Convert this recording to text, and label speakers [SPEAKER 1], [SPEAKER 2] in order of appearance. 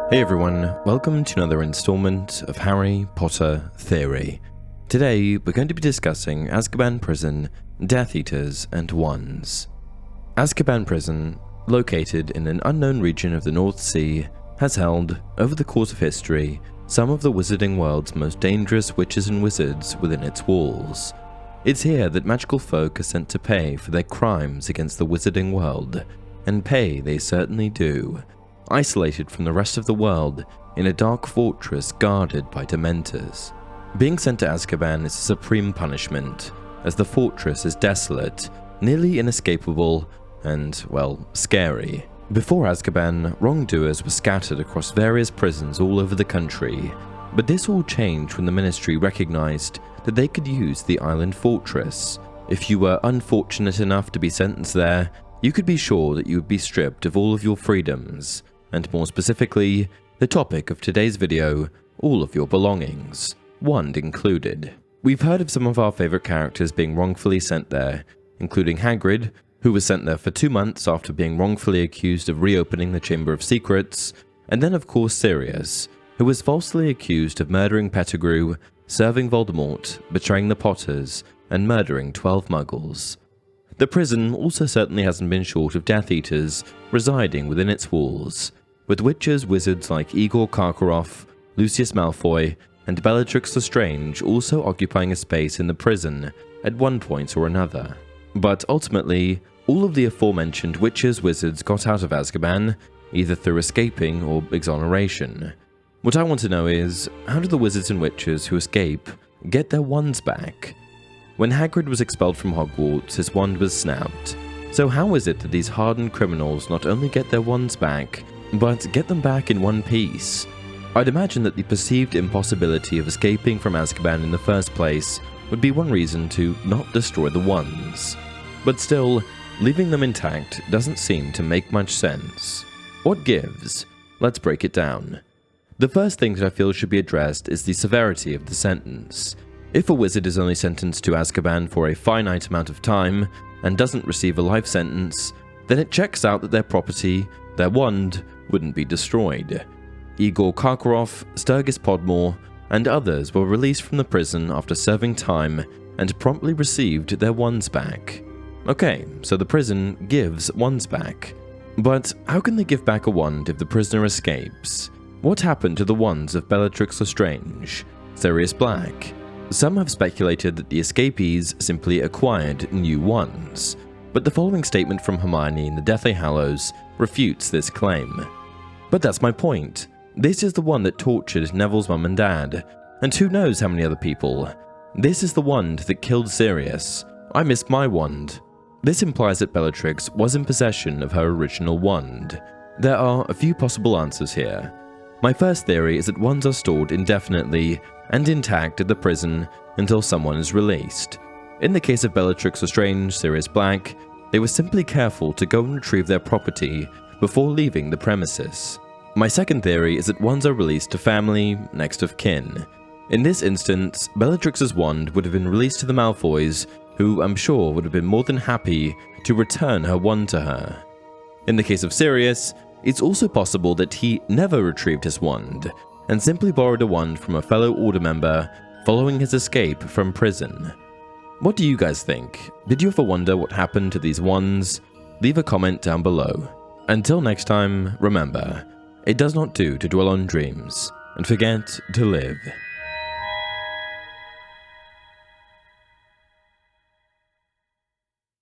[SPEAKER 1] Hey everyone, welcome to another installment of Harry Potter Theory. Today we're going to be discussing Azkaban Prison, Death Eaters, and Wands. Azkaban Prison, located in an unknown region of the North Sea, has held, over the course of history, some of the wizarding world's most dangerous witches and wizards within its walls. It's here that magical folk are sent to pay for their crimes against the wizarding world, and pay they certainly do. Isolated from the rest of the world in a dark fortress guarded by dementors. Being sent to Azkaban is a supreme punishment, as the fortress is desolate, nearly inescapable, and, well, scary. Before Azkaban, wrongdoers were scattered across various prisons all over the country, but this all changed when the Ministry recognized that they could use the island fortress. If you were unfortunate enough to be sentenced there, you could be sure that you would be stripped of all of your freedoms, and more specifically, the topic of today's video, all of your belongings, wand included. We've heard of some of our favourite characters being wrongfully sent there, including Hagrid, who was sent there for 2 months after being wrongfully accused of reopening the Chamber of Secrets, and then of course Sirius, who was falsely accused of murdering Pettigrew, serving Voldemort, betraying the Potters, and murdering 12 Muggles. The prison also certainly hasn't been short of Death Eaters residing within its walls, with witches wizards like Igor Karkaroff, Lucius Malfoy, and Bellatrix Lestrange also occupying a space in the prison at one point or another. But ultimately, all of the aforementioned witches wizards got out of Azkaban, either through escaping or exoneration. What I want to know is, how do the wizards and witches who escape get their wands back? When Hagrid was expelled from Hogwarts, his wand was snapped. So how is it that these hardened criminals not only get their wands back, but get them back in one piece? I'd imagine that the perceived impossibility of escaping from Azkaban in the first place would be one reason to not destroy the wands. But still, leaving them intact doesn't seem to make much sense. What gives? Let's break it down. The first thing that I feel should be addressed is the severity of the sentence. If a wizard is only sentenced to Azkaban for a finite amount of time and doesn't receive a life sentence, then it checks out that their property, their wand, wouldn't be destroyed. Igor Karkaroff, Sturgis Podmore, and others were released from the prison after serving time and promptly received their wands back. Okay, so the prison gives wands back. But how can they give back a wand if the prisoner escapes? What happened to the wands of Bellatrix Lestrange, Sirius Black? Some have speculated that the escapees simply acquired new wands, but the following statement from Hermione in the Deathly Hallows refutes this claim. But that's my point. This is the one that tortured Neville's mum and dad, and who knows how many other people. This is the wand that killed Sirius. I missed my wand. This implies that Bellatrix was in possession of her original wand. There are a few possible answers here. My first theory is that wands are stored indefinitely and intact at the prison until someone is released. In the case of Bellatrix Lestrange, Sirius Black, they were simply careful to go and retrieve their property before leaving the premises. My second theory is that wands are released to family, next of kin. In this instance, Bellatrix's wand would have been released to the Malfoys, who I'm sure would have been more than happy to return her wand to her. In the case of Sirius, it's also possible that he never retrieved his wand, and simply borrowed a wand from a fellow Order member following his escape from prison. What do you guys think? Did you ever wonder what happened to these wands? Leave a comment down below. Until next time, remember, it does not do to dwell on dreams, and forget to live.